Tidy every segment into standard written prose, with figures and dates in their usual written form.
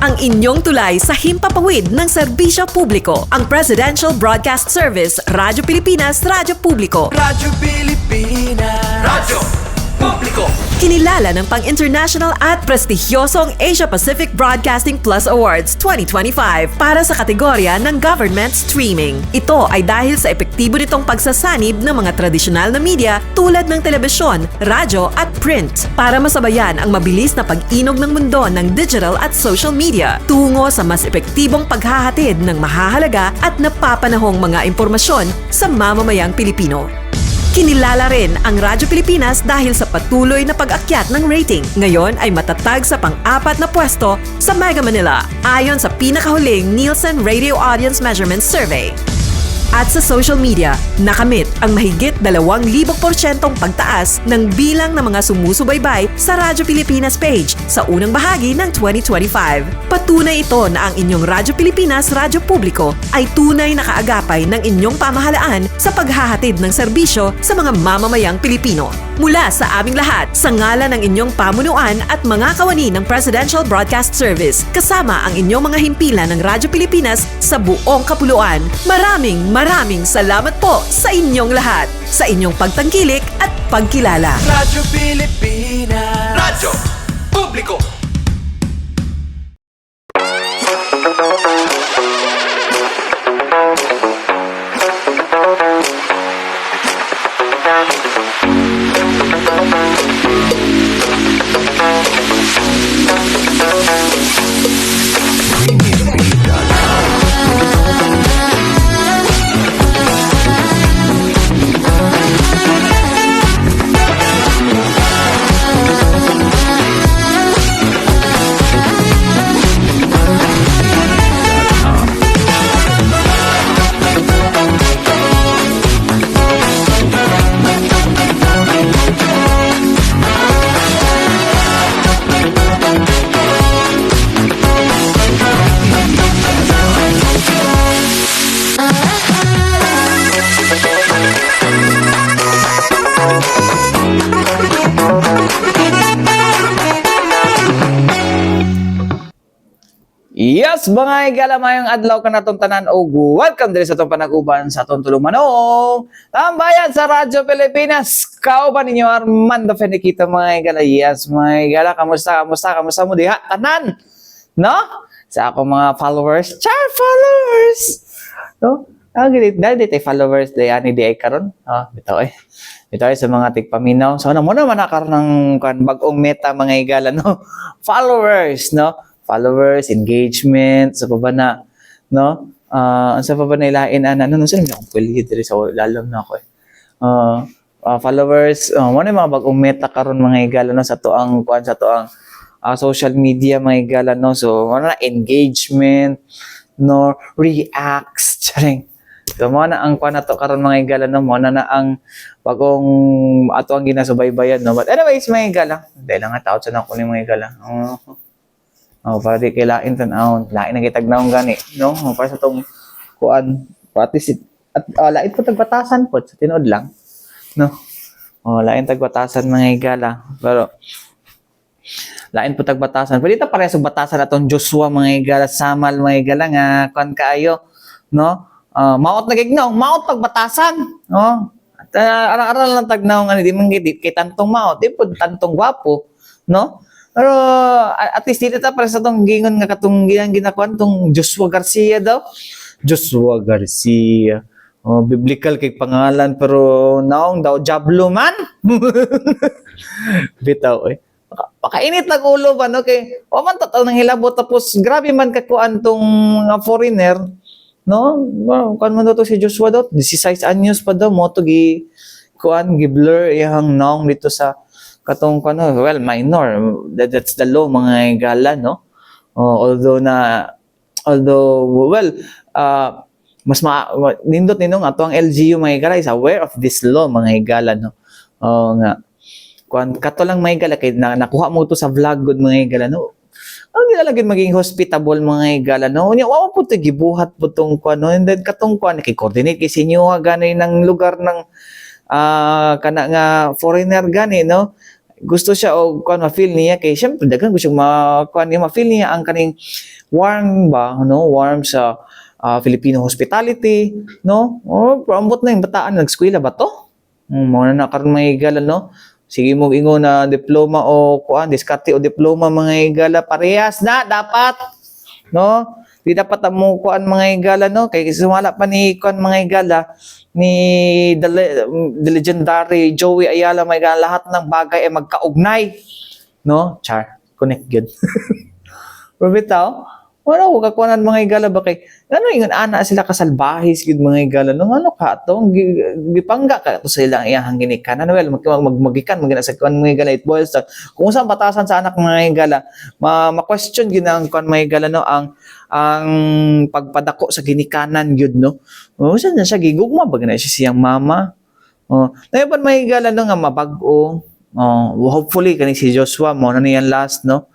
ang inyong tulay sa himpapawid ng serbisyo publiko. Ang Presidential Broadcast Service, Radyo Pilipinas, Radyo Publiko. Radyo Pilipinas. Radyo Publiko. Kinilala ng pang-international at prestigyosong Asia Pacific Broadcasting Plus Awards 2025 para sa kategorya ng Government Streaming. Ito ay dahil sa epektibo nitong pagsasanib ng mga tradisyonal na media tulad ng telebisyon, radyo at print para masabayan ang mabilis na pag-inog ng mundo ng digital at social media tungo sa mas epektibong paghahatid ng mahahalaga at napapanahong mga impormasyon sa mamamayang Pilipino. Kinilala rin ang Radyo Pilipinas dahil sa patuloy na pag-akyat ng rating. Ngayon ay matatag sa pang-4 na pwesto sa Mega Manila ayon sa pinakahuling Nielsen Radio Audience Measurement Survey. At sa social media, nakamit ang mahigit 2,000% pagtaas ng bilang ng mga sumusubaybay sa Radyo Pilipinas page sa unang bahagi ng 2025. Patunay ito na ang inyong Radyo Pilipinas, Radyo Publiko ay tunay na kaagapay ng inyong pamahalaan sa paghahatid ng serbisyo sa mga mamamayang Pilipino. Mula sa aming lahat, sa ngalan ng inyong pamunuan at mga kawani ng Presidential Broadcast Service, kasama ang inyong mga himpilan ng Radyo Pilipinas sa buong kapuluan, maraming salamat po sa inyong lahat, sa inyong pagtangkilik at pagkilala. Radyo Pilipinas. Radyo Publiko. Yes, mga igala mayong adlaw ka natong tanan og welcome diri sa atong panag-uban sa atong tulumanong tambayan sa Radyo Pilipinas. Kauban ninyo Armando Feniquito, mga igala. Yes, mga igala, kamusta mo diha tanan? No? Sa akong mga followers, followers. No? Dahil dito followers ani di ay karon. Bitaw eh. Bitaw sa mga tigpaminaw. So mo naman nakaroon ng bag-ong meta, mga igala, no? Followers, no? Followers, engagement, sa pa ba na, no? Sa pa ba na ilain, ano, saan akong pwede dito sa lalong na ako eh. Followers, ano yung mga bagong meta karon, mga igala, no? Sa toang social media, mga igala, no? So, ano na, engagement, no? Reacts, charing. So, mo na ang na to karon, mga igala, no? Mo na ang bagong ato ang ginasubaybayan, no? But anyways, mga igala, dahil lang nga tao sa na kunin, mga igala. Para di kay lain tan-aon, lain na kitagnaon gani, no? Para sa tong kuan, practice at lain po tagbatasan po sa tinuod lang, no? Lain tagbatasan, mga igala. Pero lain po tagbatasan. Pwede ta pareha sa batasan atong Joshua, mga igala, Samal, mga igala nga kuan kaayo, no? Maot na gignaw, maot tagbatasan, no? At aral lang tagnaw nga di man gid kay tantong maot, di po tantong gwapo, no? Pero at least dito ta para sa tong gingon nga katong ginakuan tong Joshua Garcia daw. Joshua Garcia. Biblical kay pangalan pero naong daw Jablo man. Bitaw eh. Pakainit na ulo ba no kay o man tataw nang hilabot tapos grabe man kakuan tong foreigner, no? Kan man daw to si Joshua daw 16 anyos pa daw mo to gi kuan gi-blur iyang naong dito sa katong well, minor. That's the law, mga igala, no? Although, well, mas nindot ninong ato ang LGU, mga igala, is aware of this law, mga igala, no? Nga. Kato lang, mga igala, kaya nakuha mo to sa vlog, good, mga igala, no? Ang nilalagin maging hospitable, mga igala, no? Wawa po ito, gibuhat po itong no? And then, katong nakikoordinate kay sinyo, gano'y ng lugar ng kana nga foreigner gani, no? gusto siya o kuan ma-feel niya kay syempre daghan gusto ma-kuan niya ma-feel niya ang kaning warm ba no warm sa Filipino hospitality no o ambot na yung bataan nag-eskwela ba to mo na karon mga higala no sige mo ingon na diploma o kuan diskarte o diploma mga higala parehas na dapat no di dapat mo kuan mga higala no kay sumala pa ni kuan mga higala ni the legendary Joey Ayala may lahat ng bagay ay magkaugnay no char connect good pero bitaw wala ko kakuanan mga higala ba kay ano ingon ana sila kasalbahis gid mga higala no ano ka to gipangga ka to sa ilang iyang ginikanan well magikan magina sa kuan mga higala it boils down kung saan batasan sa anak mga higala ma-question gid ang kuan mga higala no ang pagpadako sa ginikanan gyud no saan na siya gigugma ba na siya siyang mama dayon mga higala no nga mabag-o hopefully kani si Joshua mo na niyan last no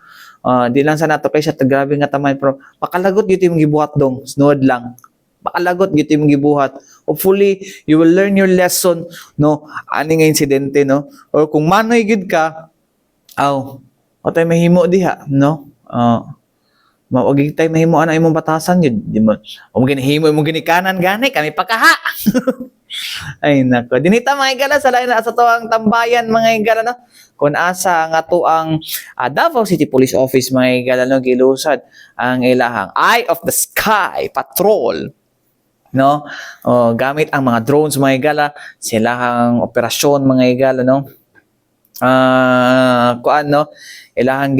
di lang sa nato kay siya grabe nga tamay pero pakalagot gyud imong gibuhat dong snood lang pakalagot gyud imong gibuhat hopefully you will learn your lesson no ani nga insidente no or kung manoy gyud ka tay mahimo diha no mawagi tay mahimo ana imong batasan gyud di mo ginahimo imong ginikanan gani kami pakaha ay nako dinita mga higala sa lain sa tuang tambayan mga higala no kun asa nga to ang Davao City Police Office mga higala no gilusad ang ilahang Eye of the Sky Patrol no gamit ang mga drones mga higala silahang operasyon mga higala no kuan no ilahang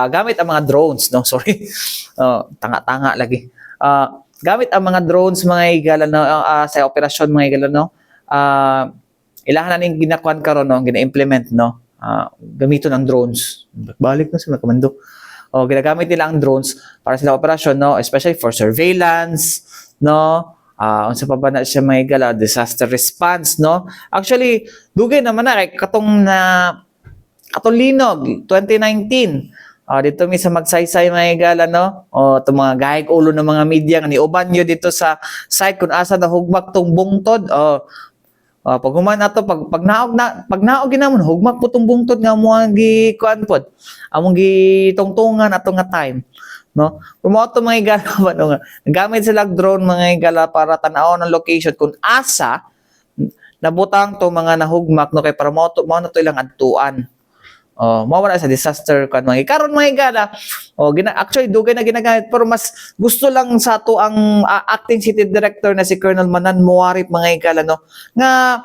gamit ang mga drones no sorry tanga-tanga lagi gamit ang mga drones mga higala no sa operasyon mga higala no ilahan na ning ginakuan karon no gina-implement no gamiton ang drones balik na sa komando ginagamit nila ang drones para sa operasyon no especially for surveillance no unsa pa ba na siya mga higala disaster response no actually dugay naman na kay katong linog 2019 dito mi sa magsaysay mga higala no itong mga gahig ulo ng mga media nga niuban nyo dito sa site kung asa na hugmak tong bungtod pag human nato pag naog ginamon hugmak po tong bungtod nga mo ang gikuan pod among gitungtungan ato nga time no pumoto mga higala ba no nga gamit sila drone mga higala para tan-aw ang location kung asa nabutang to mga nahugmak no kay para mo na to ilang adtuan mawala sa disaster kan mga karon mga higala actually dugay na ginagamit pero mas gusto lang sa to ang acting city director na si Colonel Manan Muarip mga higala no nga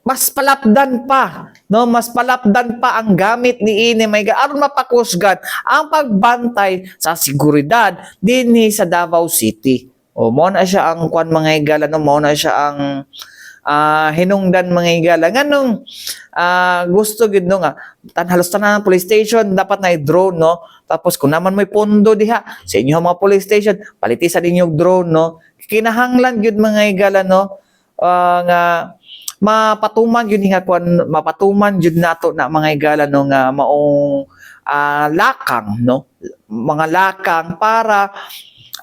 mas palapdan pa ang gamit ni ini mga higala aron mapakusgan ang pagbantay sa seguridad dinhi sa Davao City mao na siya ang kwan mga higala no mao na siya ang hinungdan mga higala nganong gusto gid no nga halos tanan ng police station dapat na drone no tapos kung naman may pondo diha sa inyo mga police station paliti sa inyong drone no kinahanglan gyud mga higala no nga mapatuman gyud nga kwan mapatuman gyud nato na mga higala no nga maong lakang no mga lakang para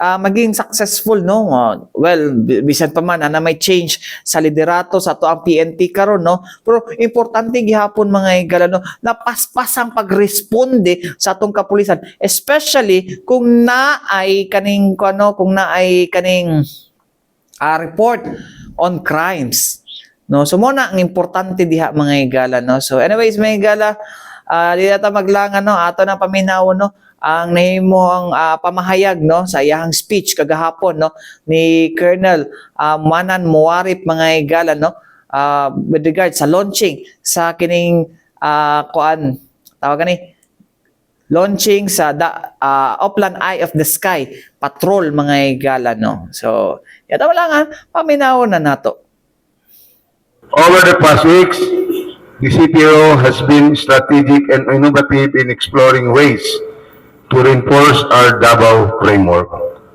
maging successful no well bisan pa man na may change sa liderato sa to ang PNP karon no pero importante gihapon mga higala no na paspas ang pagresponde sa atong kapulisan especially kung naay kaning report on crimes no so mo na ang importante diha mga higala no so anyways mga higala di ta maglangan no ato na paminaw no ang nahimo ang pamahayag no sa iyang speech kagahapon no ni Colonel Manan Muarip mga higala no with regard sa launching sa kining launching sa Oplan Eye of the Sky Patrol mga higala no so yato lang paminaw na nato. Over the past weeks, the CPO has been strategic and innovative in exploring ways to reinforce our Davao framework,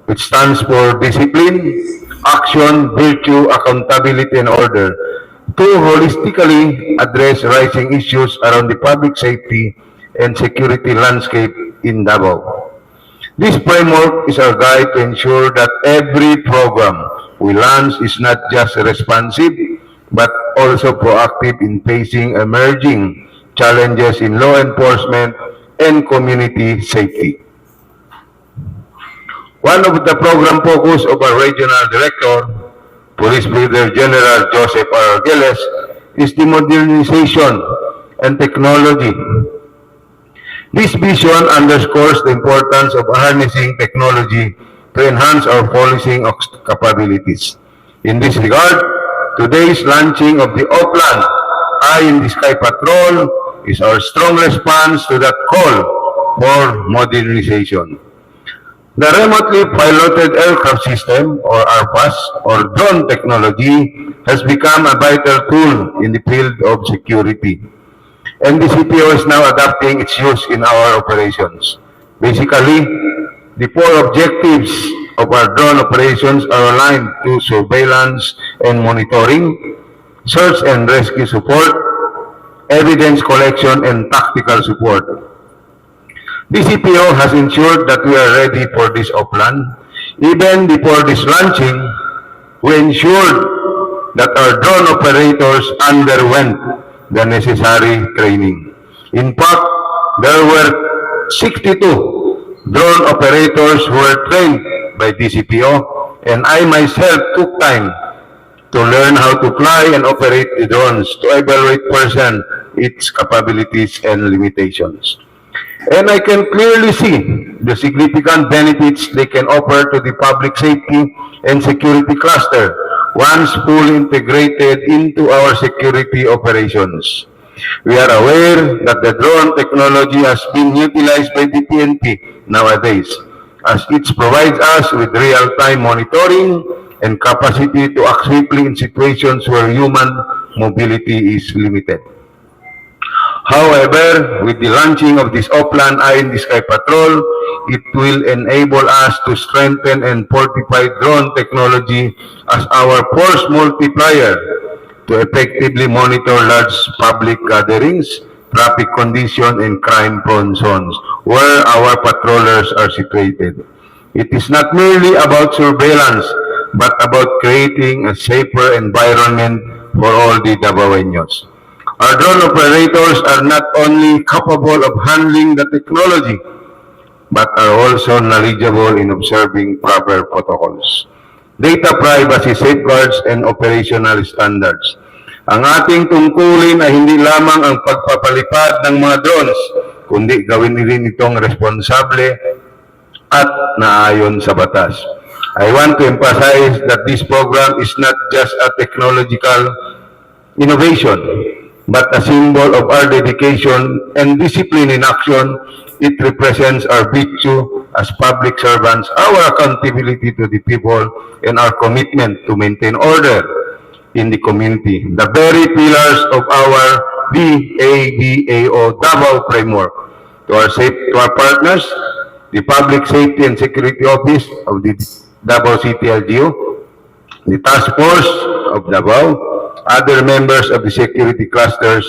which stands for discipline, action, virtue, accountability, and order, to holistically address rising issues around the public safety and security landscape in Davao. This framework is our guide to ensure that every program we launch is not just responsive, but also proactive in facing emerging challenges in law enforcement and community safety. One of the program focus of our regional director, Police Brigadier General Joseph R. Arguelles, is the modernization and technology. This vision underscores the importance of harnessing technology to enhance our policing capabilities. In this regard, today's launching of the Oplan Eye in the Sky Patrol is our strong response to that call for modernization. The remotely piloted aircraft system, or RPAS, or drone technology, has become a vital tool in the field of security. And the CPO is now adapting its use in our operations. Basically, the four objectives of our drone operations are aligned to surveillance and monitoring, search and rescue support, evidence collection, and tactical support. The CPO has ensured that we are ready for this Oplan. Even before this launching, we ensured that our drone operators underwent the necessary training. In fact, there were 62 drone operators who were trained by DCPO, and I myself took time to learn how to fly and operate the drones to evaluate firsthand its capabilities and limitations. And I can clearly see the significant benefits they can offer to the public safety and security cluster once fully integrated into our security operations. We are aware that the drone technology has been utilized by the PNP nowadays, as it provides us with real-time monitoring and capacity to act swiftly in situations where human mobility is limited. However, with the launching of this Oplan Eye in the Sky Patrol, it will enable us to strengthen and fortify drone technology as our force multiplier to effectively monitor large public gatherings, traffic condition, and crime-prone zones where our patrollers are situated. It is not merely about surveillance, but about creating a safer environment for all the Davaoeños. Our drone operators are not only capable of handling the technology, but are also knowledgeable in observing proper protocols, data privacy safeguards, and operational standards. Ang ating tungkulin ay hindi lamang ang pagpapalipad ng mga drones, kundi gawin rin itong responsable at naayon sa batas. I want to emphasize that this program is not just a technological innovation, but a symbol of our dedication and discipline in action. It represents our virtue as public servants, our accountability to the people, and our commitment to maintain order in the community, the very pillars of our DABAO Davao framework. To our partners, the Public Safety and Security Office of the Davao City LGU, the Task Force of Davao, other members of the security clusters,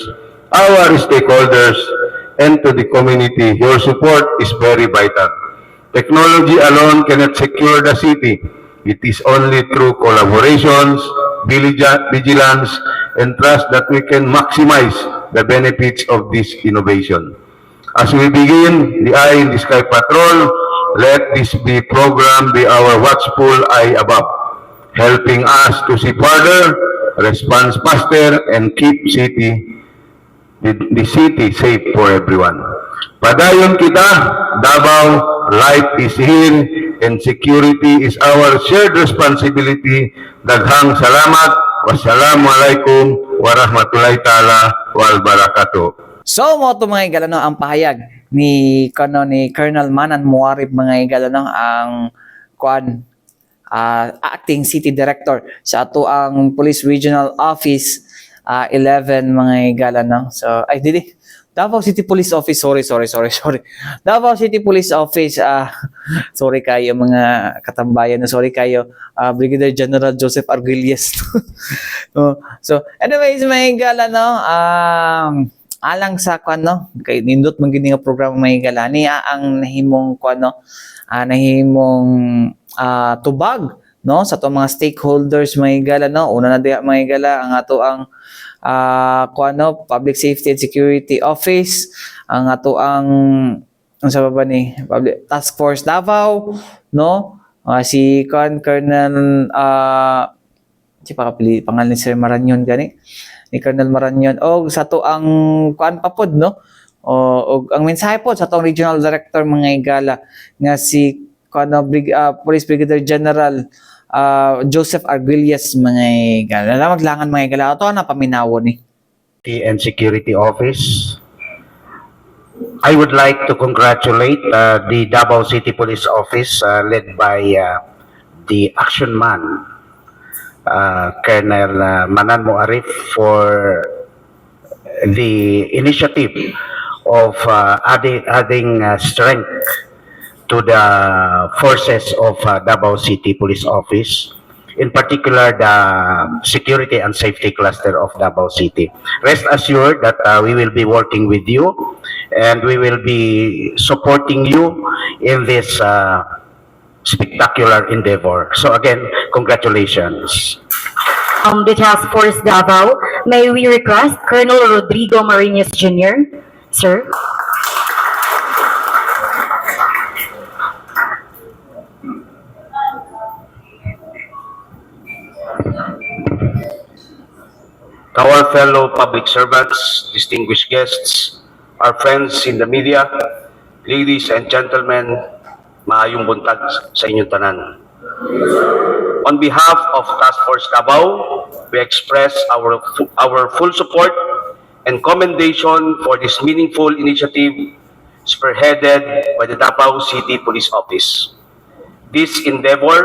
our stakeholders, and to the community, your support is very vital. Technology alone cannot secure the city. It is only through collaborations, vigilance, and trust that we can maximize the benefits of this innovation. As we begin the Eye in the Sky Patrol, let this program be our watchful eye above, helping us to see further, respond faster, and keep the city safe for everyone. Padayon kita, Davao, life is here, and security is our shared responsibility. Daghang salamat. Wassalamualaikum warahmatullahi ta'ala wal barakatuh. So, mo ito mga igalano ang pahayag ni Colonel Manan Muarib mga igalano ang acting city director sa ato ang Police Regional Office 11 mga igalano. So, ay dili. Davao City Police Office, sorry. Davao City Police Office, sorry kayo mga katambayan, sorry kayo, Brigadier General Joseph Arguelles. So, anyways, mga higala, no, alang sa kay nindot man gini nga programa mga higala, niya ang nahimong nahimong tubag no, sa to mga stakeholders mga higala, no. Una na diha mga higala ang ato ang Public Safety and Security Office, ang ato ang sa baba ni Public Task Force Davao, no. Si Colonel si pakapili pangalan ni Sir Maranyon gani, ni Colonel Maranyon, o sa to ang papod, no. O ang mensahe po sa tong Regional Director mga higala nga si Police Brigadier General Joseph Arguelles mga higala. Maglangan mga higala. Ito na paminawo ni and Security Office. I would like to congratulate the Davao City Police Office led by the action man, Colonel Mananmo Arif, for the initiative of adding strength to the forces of Davao City Police Office, in particular the security and safety cluster of Davao City. Rest assured that we will be working with you and we will be supporting you in this spectacular endeavor. So again, congratulations. The Task Force Davao, may we request Colonel Rodrigo Marinas Jr., sir? Our fellow public servants, distinguished guests, our friends in the media, ladies and gentlemen, maayong buntag sa inyong tanan. On behalf of Task Force Davao, we express our full support and commendation for this meaningful initiative spearheaded by the Davao City Police Office. This endeavor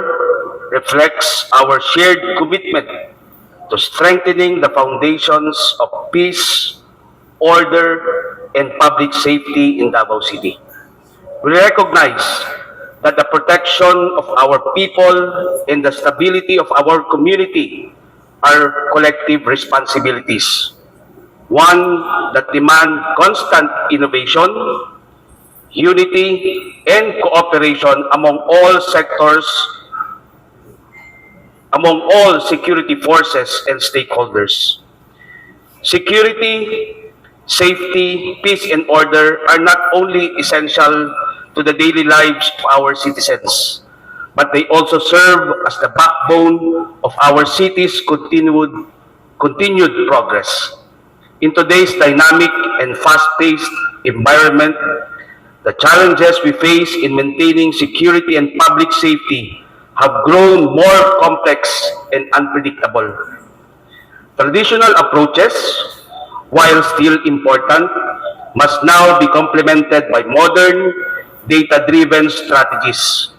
reflects our shared commitment to strengthening the foundations of peace, order, and public safety in Davao City. We recognize that the protection of our people and the stability of our community are collective responsibilities, one that demand constant innovation, unity, and cooperation among all sectors, among all security forces and stakeholders. Security, safety, peace, and order are not only essential to the daily lives of our citizens, but they also serve as the backbone of our city's continued progress. In today's dynamic and fast-paced environment, the challenges we face in maintaining security and public safety have grown more complex and unpredictable. Traditional approaches, while still important, must now be complemented by modern, data-driven strategies.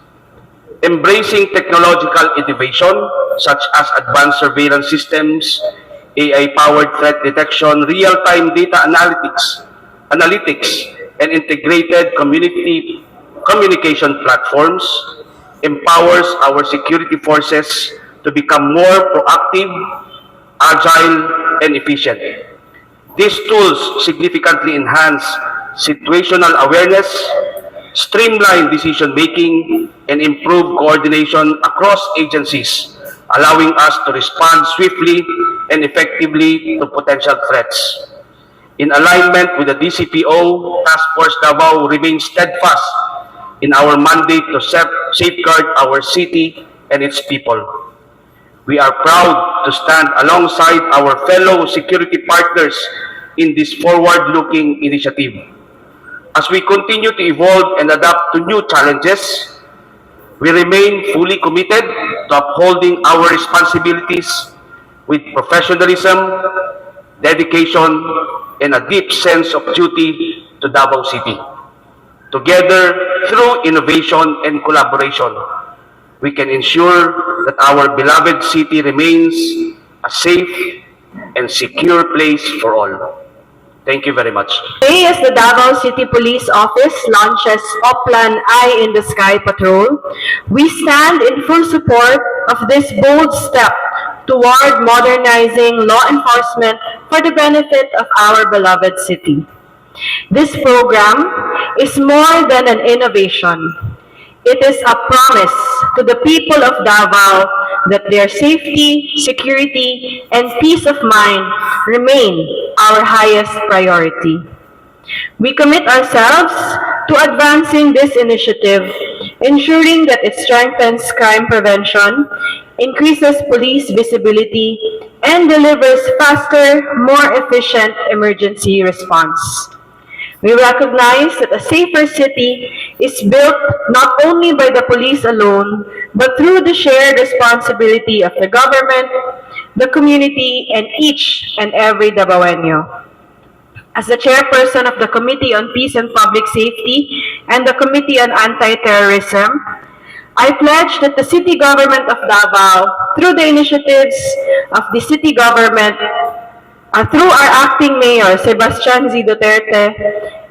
Embracing technological innovation such as advanced surveillance systems, AI-powered threat detection, real-time data analytics, and integrated communication platforms empowers our security forces to become more proactive, agile, and efficient. These tools significantly enhance situational awareness, streamline decision-making, and improve coordination across agencies, allowing us to respond swiftly and effectively to potential threats. In alignment with the DCPO, Task Force Davao remains steadfast in our mandate to safeguard our city and its people. We are proud to stand alongside our fellow security partners in this forward-looking initiative. As we continue to evolve and adapt to new challenges, we remain fully committed to upholding our responsibilities with professionalism, dedication, and a deep sense of duty to Davao City. Together, through innovation and collaboration, we can ensure that our beloved city remains a safe and secure place for all. Thank you very much. Today, as the Davao City Police Office launches Oplan Eye in the Sky Patrol, we stand in full support of this bold step toward modernizing law enforcement for the benefit of our beloved city. This program is more than an innovation. It is a promise to the people of Davao that their safety, security, and peace of mind remain our highest priority. We commit ourselves to advancing this initiative, ensuring that it strengthens crime prevention, increases police visibility, and delivers faster, more efficient emergency response. We recognize that a safer city is built not only by the police alone, but through the shared responsibility of the government, the community, and each and every Davaoenyo. As the chairperson of the Committee on Peace and Public Safety and the Committee on Anti-Terrorism, I pledge that the city government of Davao, through the initiatives of the city government, through our acting mayor, Sebastian Z. Duterte,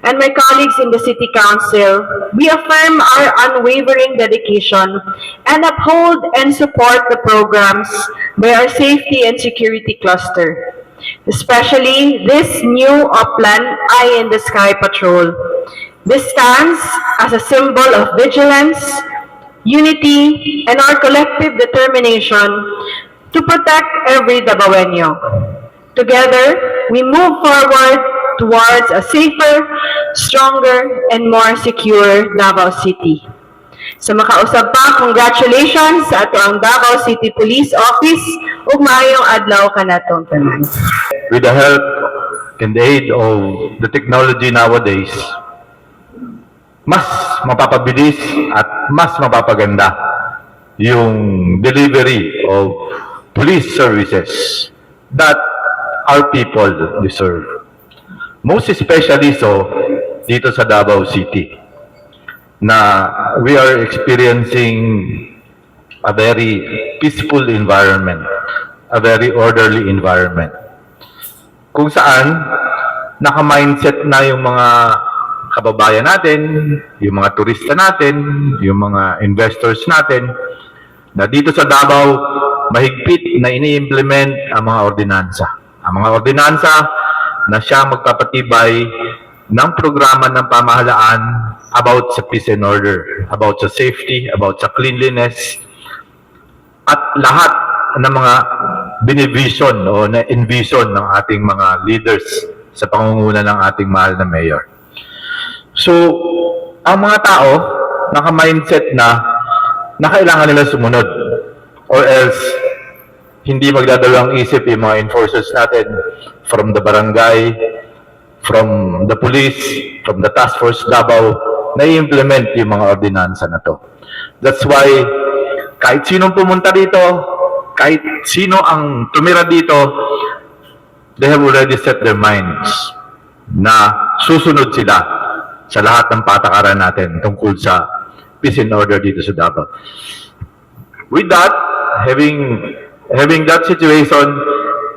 and my colleagues in the City Council, we affirm our unwavering dedication and uphold and support the programs by our Safety and Security Cluster, especially this new Oplan Eye in the Sky Patrol. This stands as a symbol of vigilance, unity, and our collective determination to protect every Davaoenyo. Together, we move forward towards a safer, stronger, and more secure Davao City. Sa makausap pa, congratulations sa ato ang Davao City Police Office ug maayong adlaw kanatong tanan. With the help and the aid of the technology nowadays, mas mapapabilis at mas mapapaganda yung delivery of police services that our people deserve. Most especially so dito sa Davao City, na we are experiencing a very peaceful environment, a very orderly environment, kung saan naka-mindset na yung mga kababayan natin, yung mga turista natin, yung mga investors natin, na dito sa Davao, mahigpit na ini-implement ang mga ordinansa. Ang mga ordinansa na siya magpapatibay ng programa ng pamahalaan about sa peace and order, about sa safety, about sa cleanliness, at lahat ng mga binivision o na-envision ng ating mga leaders sa pangunguna ng ating mahal na mayor. So, ang mga tao, naka-mindset na kailangan nila sumunod, or else hindi magdadalawang isip yung mga enforcers natin from the barangay, from the police, from the task force Davao, na i-implement yung mga ordinansa na to. That's why kahit sinong pumunta dito, kahit sino ang tumira dito, they have already set their minds na susunod sila sa lahat ng patakaran natin tungkol sa peace and order dito sa Davao. With that, having that situation,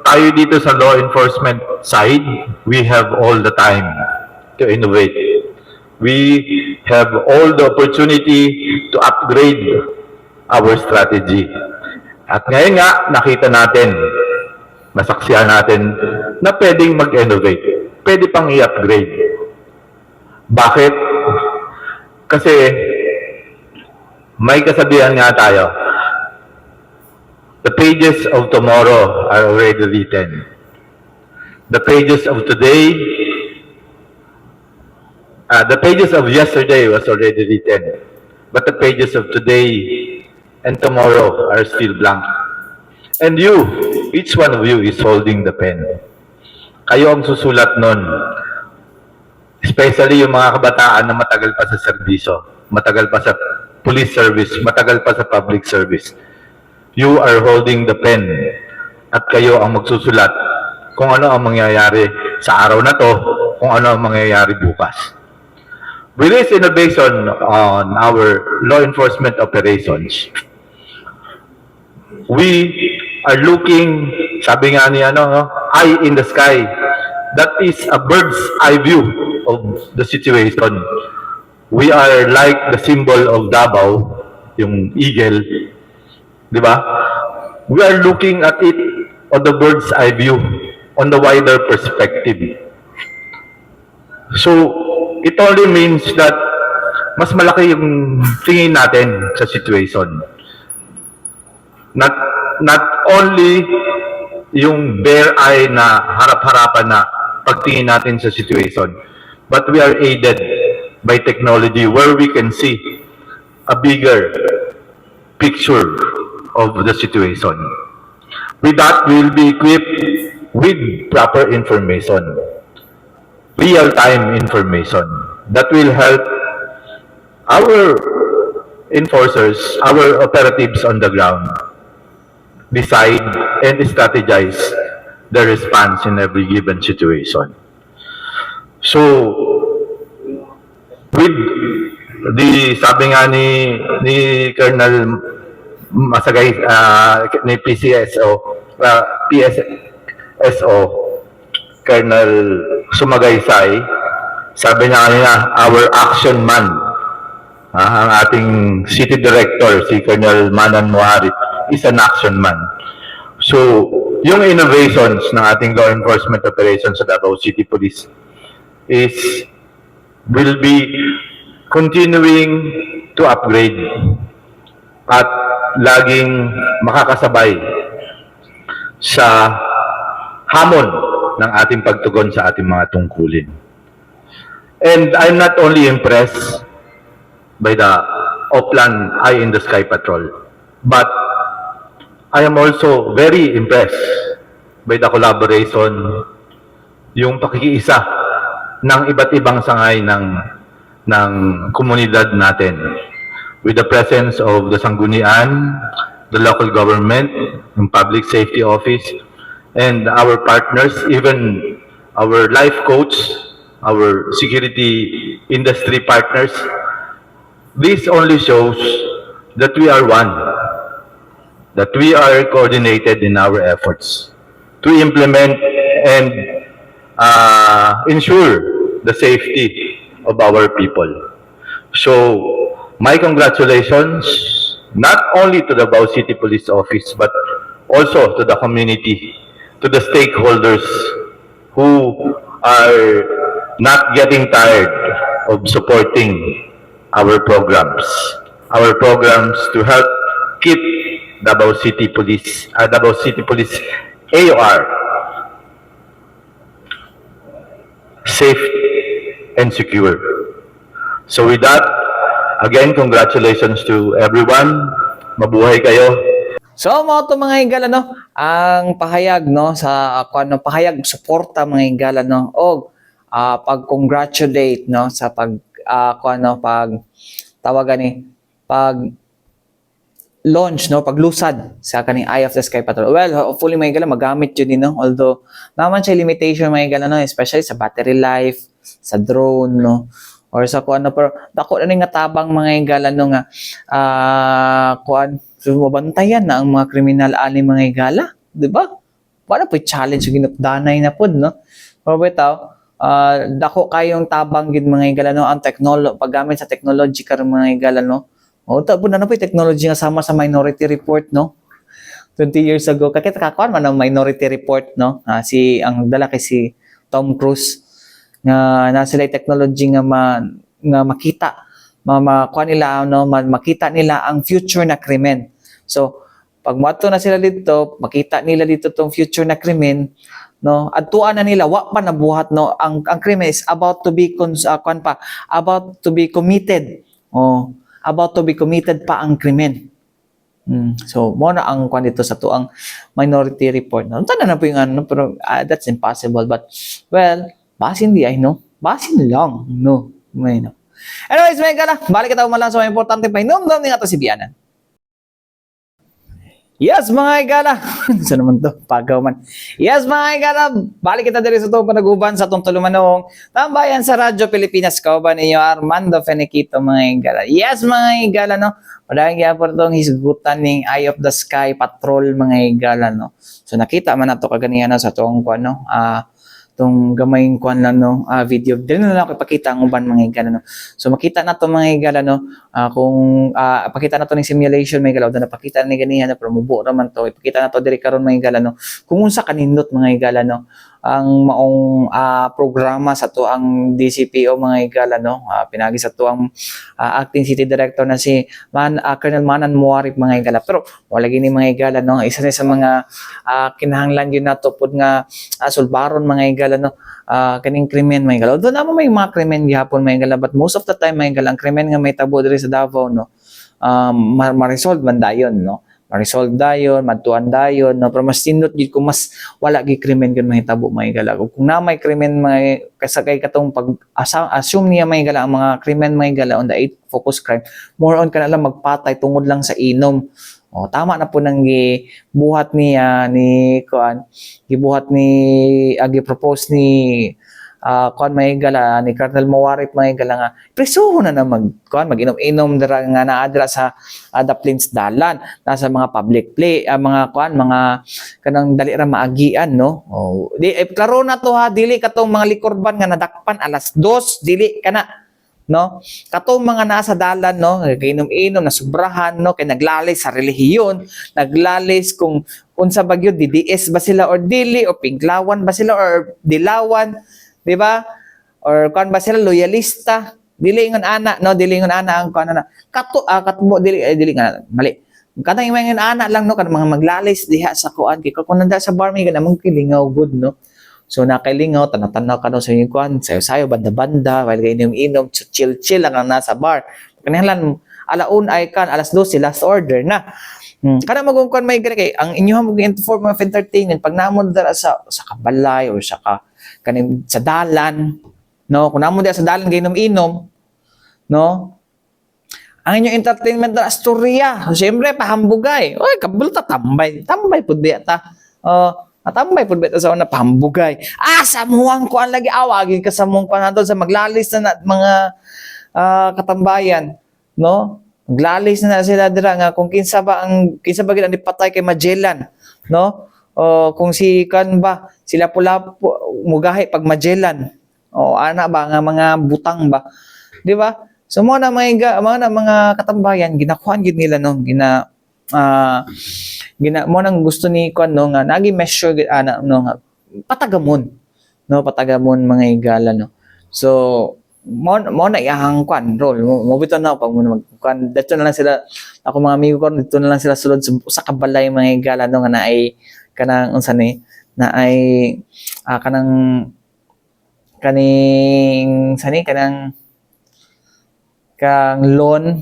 tayo dito sa law enforcement side, we have all the time to innovate. We have all the opportunity to upgrade our strategy. At ngayon nga, nakita natin, nasaksihan natin na pwedeng mag-innovate. Pwede pang i-upgrade. Bakit? Kasi may kasabihan nga tayo, the pages of tomorrow are already written. The pages of today, the pages of yesterday was already written. But the pages of today and tomorrow are still blank. And you, each one of you is holding the pen. Kayo ang susulat nun. Especially yung mga kabataan na matagal pa sa serbisyo, matagal pa sa police service, matagal pa sa public service. You are holding the pen at kayo ang magsusulat kung ano ang mangyayari sa araw na to, kung ano ang mangyayari bukas. With this innovation on our law enforcement operations, we are looking, sabi nga ni eye in the sky. That is a bird's eye view of the situation. We are like the symbol of Davao, yung eagle, di ba? We are looking at it on the bird's eye view, on the wider perspective. So, it only means that mas malaki yung tingin natin sa situation. Not only yung bare eye na harap-harapan na pagtingin natin sa situation, but we are aided by technology where we can see a bigger picture of the situation. With that, we will be equipped with proper information, real-time information that will help our enforcers, our operatives on the ground, decide and strategize the response in every given situation. So, with sabi nga ni Colonel Masagay, ni PSSO, Colonel Sumagaysay, sabi niya kanina, our action man, ang ating city director, si Colonel Manan Muharit, is an action man. So, yung innovations ng ating law enforcement operations sa Davao City Police will be continuing to upgrade at laging makakasabay sa hamon ng ating pagtugon sa ating mga tungkulin. And I'm not only impressed by the Oplan Eye in the Sky Patrol, but I am also very impressed by the collaboration, yung pakikiisa ng iba't ibang sangay ng komunidad natin, with the presence of the Sanggunian, the local government, yung public safety office, and our partners, even our life coach, our security industry partners. This only shows that we are one, that we are coordinated in our efforts to implement and ensure the safety of our people. So, my congratulations not only to the Davao City Police Office but also to the community, to the stakeholders who are not getting tired of supporting our programs to help keep Davao City Police AOR safe and secure. So with that, again, congratulations to everyone. Mabuhay kayo. So mo to mga higala no, ang pahayag no sa pahayag suporta mga higala no og pag-congratulate no sa pag pag tawagan ni pag launch no paglusad sa kaning Eye of the Sky Patrol. Well, hopefully mga higala magamit yun din no, although naman siya limitation mga higala no, especially sa battery life, sa drone no, or sa pero dako na nga tabang mga higala no nga so mabantayan na ang mga kriminal ani mga higala, di ba? Para po challenge ginupdanay na pod no. Pero bitaw dako kayong tabang gid mga higala no ang paggamit sa technology karon mga higala no. O tapos na po yung technology nga sama sa Minority Report no. 20 years ago kakita kakuan man ang Minority Report no. Ang dala kay si Tom Cruise nga nasa technology nga makita makita nila ang future na krimen. So, pag mato na sila dito, makita nila dito tong future na krimen, no? Adtuan na nila wa pa nabuhat no. Ang krimen is about to be about to be committed. About to be committed pa ang krimen. So, mo na ang dito sa tuang Minority Report. No? Tanda na po yung pero that's impossible. But, well, basin di ay no. Basin lang, no. May no. Anyways, may gana, balik kita umalang sa mga importante pa inom-nom ni nga to si Bianan. Yes, mga igala. Saan naman to? Pagaw man. Yes, mga igala. Balik kita diri sa itong panaguban sa itong tulumanong tambayan sa Radyo Pilipinas. Kauban ninyo Armando Feniquito, mga igala. Yes, mga igala, no? Padahang yapor itong hisgutan ng Eye of the Sky Patrol, mga igala, no? So, nakita man na ito kaganihan sa itong, itong gamayng video. Dili na lang ako ipakita ang uban mga higala no. So makita na to mga higala no, kung pakita na to ning simulation mga higala, na pakita ni ganihan na pero mubo naman to. Ipakita na to diri karon mga higala no. Kung unsa kanindot mga higala no, ang maong programa sa to ang DCPO mga higala no. Pinagi sa to ang acting city director na si Colonel Manan Muarip mga higala. Pero wala gini mga higala no, isa na sa mga kinahanglan yun na to pud nga sulbaron mga higala no. Kaning krimen mga higala. Although naman may mga krimen gihapon mga higala, but most of the time mga higala ang krimen nga may tabo diri sa Davao no, ma-resolve man dayon no. Ma-resolve dayon, matuan dayon, no? Pero mas tindot gid kung mas wala gi krimen gyud mahitabo mga higala. Kung na may krimen may kasakay katong pag assume niya mga higala ang mga krimen mga higala on the 8 focus crime, more on kana lang magpatay tungod lang sa inom. O tama na po nang gibuhat niya ni kuan, gibuhat ni gi-propose ni kuan may higala ni Colonel Muarip may higala nga presohon na mag-inom-inom dira nga naa dira sa the Plains Dalan nasa mga public play mga kuan mga kanang dali ra maagian no. Di klaro na to ha, dili katong mga likorban nga nadakpan alas 2 dili kana no, katong mga nasa dalan no kainom-inom na sobrahan no kay naglalis sa relihiyon, naglalis kung unsa ba gyud DDS ba sila or dili o pinklawan ba sila or dilawan, di ba? Or kuan ba sila loyalista? Dili ingon ana no, dili ingon ana ang kuan na. Katmo dili nga mali. Kanang ingon ana lang no kan mga maglalis diha sa kuan kay kun nanda sa bar may ganamang kilingaw good no. So nakailingaw tanaw-tanaw ka no sa inyong kuan, sayo-sayo banda-banda while kay inom-inom chill-chill lang ang nasa bar. Kanahanglan alaun ay kan alas 12 last order na. Kana magong kuan may kay ang inyo mag inform of entertainment pag namon dara sa kabalay or sa kaning sa dalan no, kung namon dira sa dalan ginom-inom no, ang inyong entertainment na storya siyempre pahambugay oy kabulta tambay pud diya ta tambay pud beta sa una pahambugay sa muhang kuan lagi awagin ka sa mong kuan naton sa maglalis na mga katambayan no, maglalis na sila dira nga kung kinsa ba gid ang ipatay kay Magellan no. Kung si kan ba sila pula mugahi pag Magellan ana ba nga mga butang ba, di ba? So mo na mga katambayan ginakuan gid nila no, mo nang gusto ni kuan no nga nagi measure gid ana no nga patagamon mga higala no. So mo na iyahang kuan role mo bitaw na pag mo magkuan dito na lang sila ako mga amigo ko dito na lang sila sulod sa kabalay mga higala no nga naay kanang unsa ni na ay kanang loan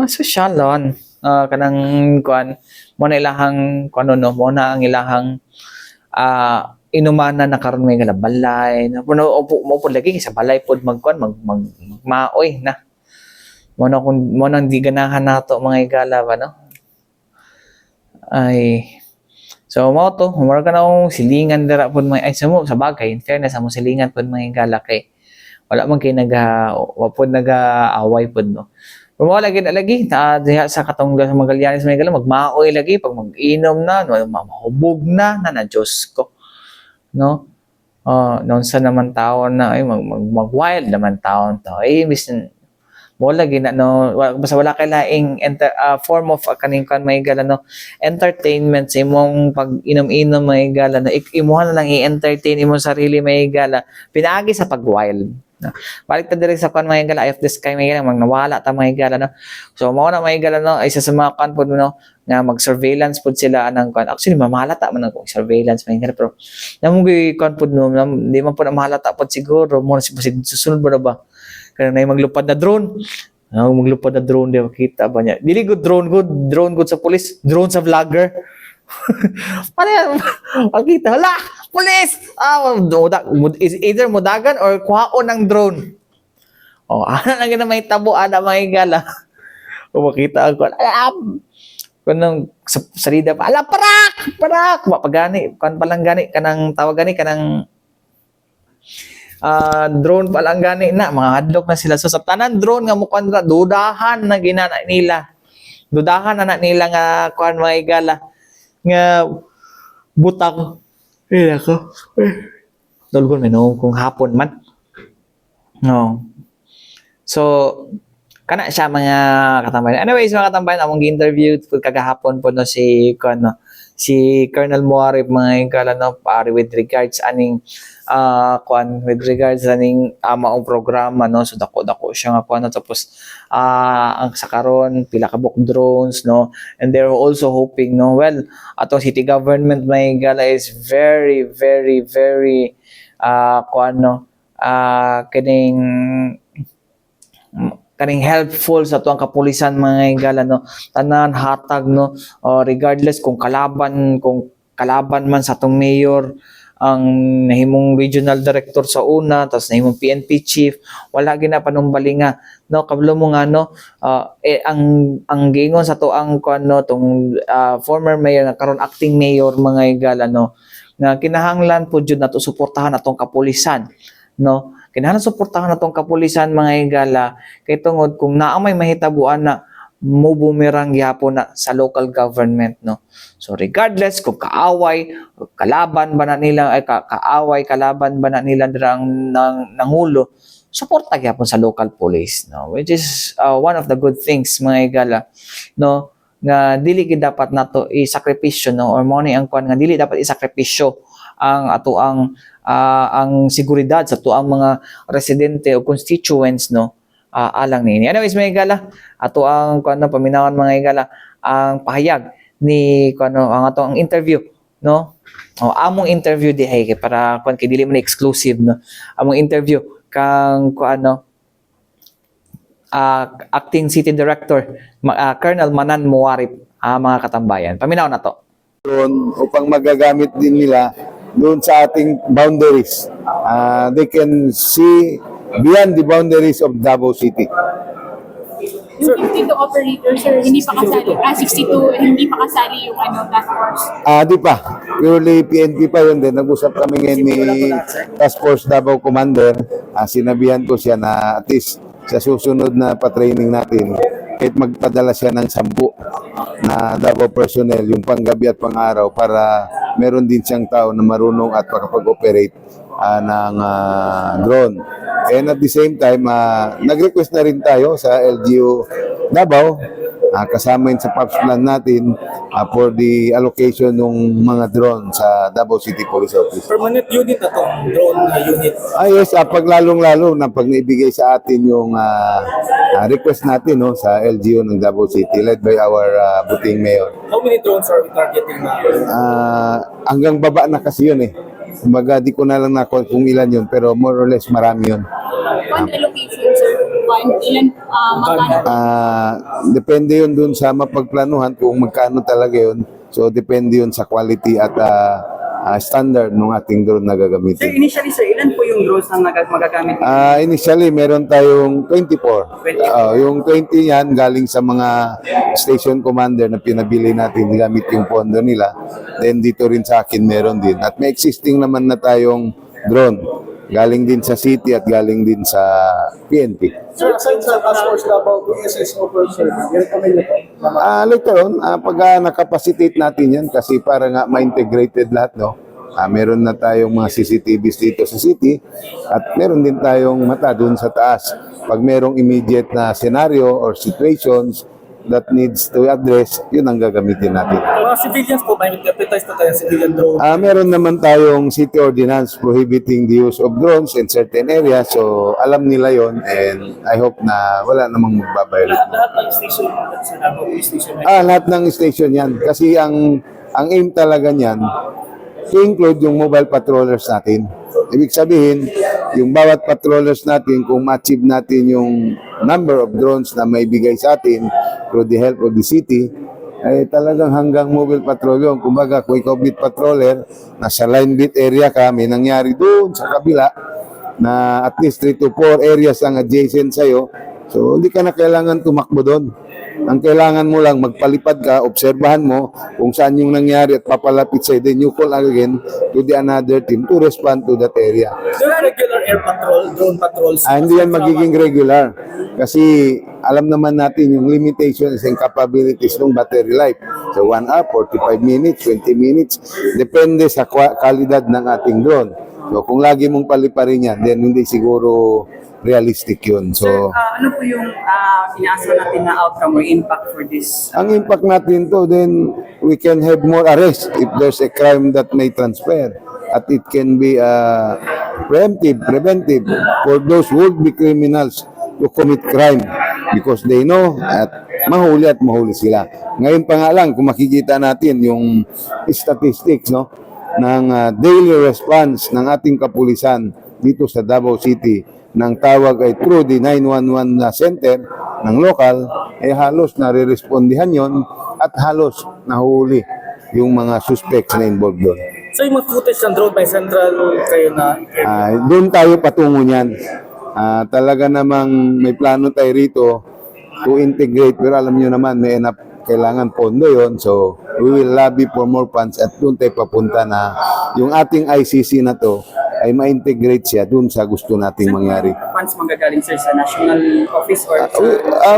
social loan kanang kuan mo na ilahang kuno no, mo na ang ilahang inumana na karon may balay na mo pud lagi sa balay pod magkuan magmaoy na mo nang di ganahan nato mga higala ba no ay. So mo to, humor ka na akong silingan dira pud may sa bagay, in fairness amo silingan pud mga higala kay wala man kay wapod nag-away pud no. Pero wala gid lagi diha sa katunggal sa Magallanes mga higala magmaoy lagi pag mag-inom na, mahubog na Diyos ko. No? Noon sa naman taon na ay mag-wild naman taon to. Bisan mo lagi na no, basta wala kay laing form of kaning kan may higala no entertainment sa imong pag inom-inom may higala no imuha na lang i-entertain imong sarili may higala pinaagi sa pag-wild no. Balik ta diri sa kan may higala of the sky may higala magnawala ta may higala no. So mao na may higala no isa sa mga kan pud no nga mag-surveillance pud sila anang kan actually mamalata man ang surveillance may higala pero namo gi kan pud no di man pud mahalata pud siguro mo susunod ba kanang maglupad na drone. Maglupad na drone di makita ba niya. Dili good drone good sa police, drone sa vlogger. Paano yan? Makita, hala, police! Is either mudagan or kuhaon ng drone. Ano lang yun na may tabo, mga higala. Makita ako, kanang salida pa, parak! Mapagani, kan palang gani, kanang tawag gani, kanang drone pa lang gani na mga hadlok na sila so sa tanan drone nga mukuan dudahan na ginana nila nga kuan mga higala nga butang ako dulgon no kung hapon man no. So kana siya mga katambayan anyways mga katambayan among gi-interview kagahapon po no si kuan no si Colonel Muarip mga higala no pare with regards aning with regards aning maong programa no, so dako siya nga kuan no, tapos ang sa karon pila ka book drones no, and they're also hoping no, well atong city government mga higala is very kuan no, kaning helpful sa tuang kapulisan mga higala no, tanan hatag no, regardless kung kalaban man sa atong mayor ang nahimong regional director sa una, tapos nahimong PNP chief, wala gina panumbalinga no, kablo mo nga no, ang gingon sa tuang kuan no, tong former mayor nga karon acting mayor mga higala no, nga kinahanglan po jud nato suportahan atong kapulisan no, kinahanglan suportahan natong kapulisan mga higala kay tungod kung naa may mahitabuan na mo bumerang gyapon na sa local government no. So regardless kung kalaban ba na nila kalaban ba na nila dirang nangulo, suporta gyapon sa local police no, which is one of the good things mga higala no, nga dili gid dapat nato isakripisyo no, or mo ni ang kuan nga dili dapat isakripisyo ang ato ang seguridad sa tuang mga residente o constituents no, alang nini. Anyways mga higala, ato ang kuno paminawan mga higala ang pahayag ni kuno ang ato ang interview no. Among interview di hay para kuan kay dili man exclusive no. Among interview kang kuno acting city director Colonel Manan Muarip mga katambayan. Paminaw na to. Upang magagamit din nila doon sa ating boundaries. They can see beyond the boundaries of Davao City. Yung 52 operators, sir, hindi pa kasali. 62, hindi pa kasali yung task force. Di pa. Purely PNP pa yun din. Nag-usap kami ngayon ni Task Force Davao Commander. Sinabihan ko siya na at least sa susunod na pa-training natin, kahit magpadala siya ng 10 na Davao personnel, yung panggabi at pang-araw, para meron din siyang tao na marunong at makapag-operate ng drone. And at the same time, nag-request na rin tayo sa LGU Davao, kasama yun sa PAPS plan natin for the allocation ng mga drone sa Davao City Police Office. Permanent unit na to, drone unit. Yes, pag lalong-lalo na pag naibigay sa atin yung request natin no, sa LGU ng Davao City led by our buting mayor. How many drones are we targeting na? Hanggang baba na kasi yun eh. Kumbaga, di ko na lang nakuha kung ilan yun, pero more or less marami yun. One allocation, sir? Ilan, magkano? Depende yun dun sa mapagplanuhan kung magkano talaga yun. So, depende yun sa quality at standard ng ating drone na gagamitin. Sir, initially, sir, ilan po yung drones na magagamit? Initially, meron tayong 24. Yung 20 yan galing sa mga station commander na pinabili natin gamit yung pondo nila. Then dito rin sa akin meron din. At may existing naman na tayong drone. Galing din sa city at galing din sa PNP. Sir, aside sa task force Davao, PSS officer, i-recommend nyo po? Later on, pag nakapacitate natin yan, kasi para nga ma-integrated lahat, no? Meron na tayong mga CCTVs dito sa city at meron din tayong mata dun sa taas. Pag merong immediate na scenario or situations that needs to address, yun ang gagamitin natin. Mga civilians po, may deputize na tayong civilian drone. Meron naman tayong city ordinance prohibiting the use of drones in certain areas. So, alam nila yon, and I hope na wala namang magbabayad. Lahat ng station sa Davao Police Station. Lahat ng station yan. Kasi ang aim talaga niyan, to include yung mobile patrollers natin. Ibig sabihin, yung bawat patrollers natin, kung ma-achieve natin yung number of drones na maibigay sa atin through the help of the city, ay talagang hanggang mobile patrol yun. Kumbaga, kung ikaw beat patroller, nasa line beat area ka, may nangyari doon sa kabila, na at least 3 to 4 areas ang adjacent sa'yo, so hindi ka na kailangan tumakbo doon. Ang kailangan mo lang, magpalipad ka, obserbahan mo kung saan yung nangyari at papalapit sa'yo. Then you call again to the another team to respond to that area. There are regular air patrol, drone patrols. Hindi yan magiging regular. Kasi alam naman natin yung limitations and capabilities ng battery life. So 1 hour, 45 minutes, 20 minutes. Depende sa kalidad ng ating drone. So kung lagi mong paliparin yan, then hindi siguro realistic yun. Sir, So, ano po yung inaasahan natin na outcome or impact for this? ang impact natin to, then we can have more arrest if there's a crime that may transfer. At it can be preventive for those who would be criminals to commit crime because they know at mahuli sila. Ngayon pa nga lang, kung makikita natin yung statistics no, ng daily response ng ating kapulisan dito sa Davao City, ng tawag ay through the 911 na center ng local, eh halos nare-respondihan yon at halos nahuli yung mga suspects na involved doon. So yung mga footage ng drone by central kayo na Doon tayo patungo niyan. Talaga namang may plano tayo rito to integrate, pero alam nyo naman may enough kailangan pondo yon, so we will lobby for more funds at doon tayo papunta na yung ating ICC na to ay ma-integrate siya doon sa gusto nating mangyari. Funds manggagaling, sir, sa national office or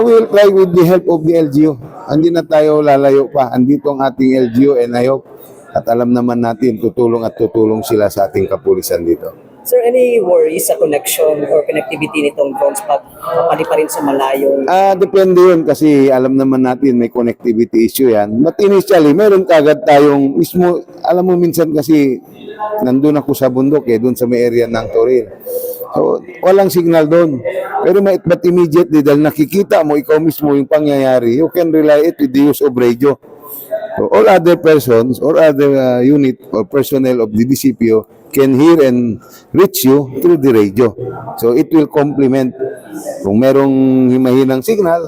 We will try with the help of the LGU. Hindi na tayo lalayo pa. Andito ang ating LGU and I hope at alam naman natin tutulong sila sa ating kapulisan dito. Sir, any worries sa connection or connectivity nitong drones pag papali pa rin sa malayo? Depende yun kasi alam naman natin may connectivity issue yan. But initially, meron kagad tayong mismo, alam mo minsan kasi nandun ako sa bundok doon sa may area ng Toril. So, walang signal doon. Pero but immediately, dahil nakikita mo, ikaw mismo yung pangyayari, you can rely it with the use of radio. So, all other persons or other unit or personnel of the DCPO can hear and reach you through the radio. So, it will complement. Kung merong himahinang signal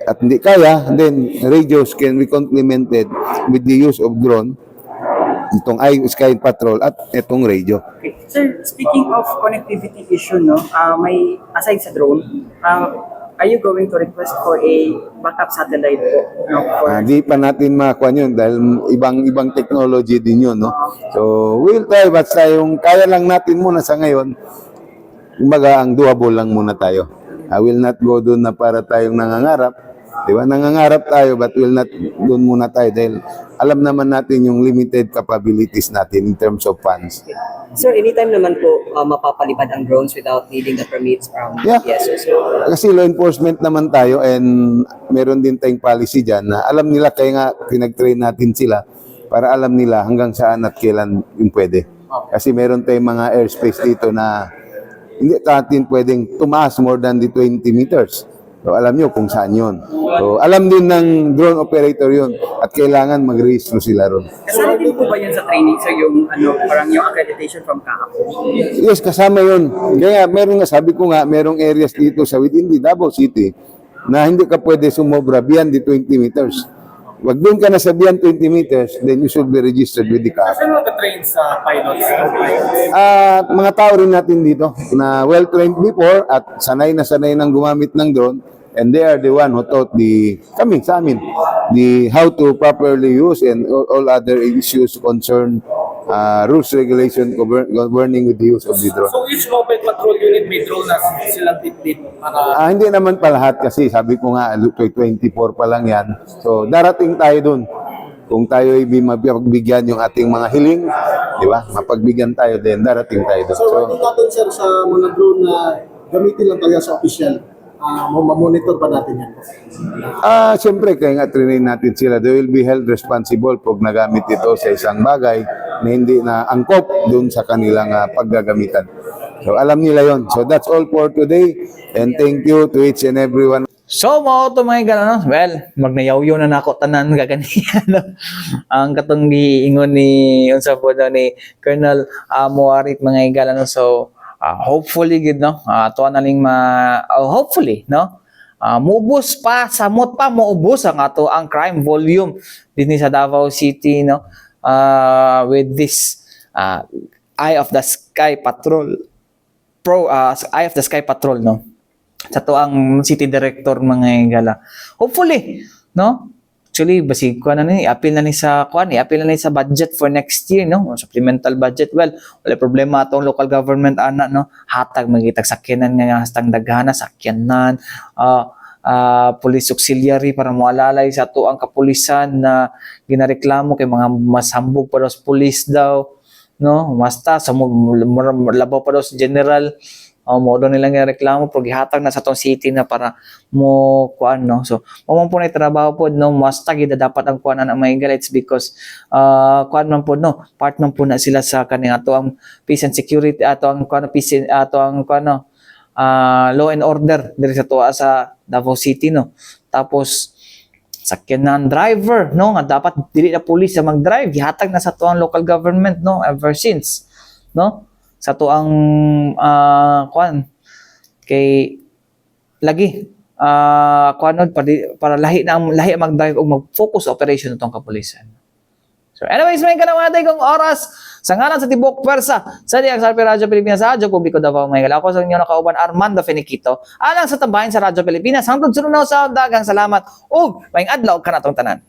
at hindi kaya, then radios can be complemented with the use of drone, itong Sky Patrol at itong radio. Okay. Sir, speaking of connectivity issue, no, may aside sa drone, are you going to request for a backup satellite po? No, Di pa natin makakuha yun dahil ibang technology din yun, no? So, we'll try, basta yung kaya lang natin muna sa ngayon, kumbaga ang doable lang muna tayo. I will not go doon na para tayong nangangarap. Di ba? Nangangarap tayo but will not doon muna tayo dahil alam naman natin yung limited capabilities natin in terms of funds. Sir, anytime naman po mapapalipad ang drones without needing the permits from Yeah. PSO. Kasi law enforcement naman tayo and meron din tayong policy dyan na alam nila, kaya nga pinag-train natin sila para alam nila hanggang saan at kailan yung pwede. Kasi meron tayong mga airspace dito na hindi natin pwedeng tumaas more than the 20 meters. So alam nyo kung saan yun. So alam din ng drone operator yun at kailangan mag-rehistro sila ron. Kasama din po ba yun sa training, sir, yung parang yung accreditation from CAAP? Yes, kasama yun. Kaya meron nga, sabi ko nga, merong areas dito sa within the Davao City na hindi ka pwede sumobra beyond the 20 meters. Wag doon ka na sa beyond 20 meters, then you should be registered with the CAAP. saan nag-train sa pilots? Mga tao rin natin dito na well-trained before at sanay na sanay ng gumamit ng drone, and they are the one who taught sa amin, how to properly use and all other issues concern rules, regulation governing with the use of the drone. So each mobile patrol unit may drone na silang bitbit para Hindi naman pa lahat kasi sabi ko nga 24 pa lang yan. So darating tayo dun. Kung tayo mapagbigyan yung ating mga hiling, di ba? Mapagbigyan tayo din, darating tayo dun. So, working natin, sir, sa mga drone na gamitin lang talaga sa official. Mamonitor pa natin yan. Siyempre, kaya nga train natin sila. They will be held responsible pag nagamit ito sa isang bagay na hindi na angkop dun sa kanilang paggagamitan. So, alam nila yon. So, that's all for today. And thank you to each and everyone. So, mga ito mga gano'n, well, magnayaw-yaw na nako tanan gaganiya, no? Ang katong giingon ni, unsa po daw ni Colonel Muarit mga gano'n, so, hopefully, good, no? Tuwa na ling hopefully, no? Muubos pa, samot pa, muubos ang crime volume din sa Davao City, no? With this Eye of the Sky Patrol, Eye of the Sky Patrol, no? Sa to ang city director mga gala. Hopefully, no? Actually, basig ko na ni appeal na ni sa budget for next year, no? Supplemental budget. Well, wala problema atong local government ana, no? Hatag magitag sakyanan nga hastang daghana sakyanan, police auxiliary para moalalay sa to ang kapulisan na ginareklamo kay mga masambog pa daw sa police daw, no? Basta sa labaw pa daw sa general. mo doon nilang reklamo pero gihatag na sa tong city na para mo kuan no. So mo po na trabaho po no, basta gid dapat ang kuan na may it's because kuan man po no, part man po na sila sa kaning ato ang peace and security, ato ang kuan peace, ato ang kuan no, law and order diri sa tuwa sa Davao City no. Tapos sakyanan driver no nga dapat dili na pulis sa mag-drive, gihatag na sa tuang local government no ever since no, sa tuang kuan kay lagi kuan para lahi mag-drive o mag-focus sa operation nitong kapulisan. So anyways, may kanawatay kong oras sa ngalan sa Tibok Pwersa sa DXRP Radyo Pilipinas sa Radyo Publiko Davao may ako sa inyo nakauban Armando Feniquito alang sa tambahin sa Radyo Pilipinas hangtod sunod na sa daghang salamat ug maayong adlaw kanatong tanan.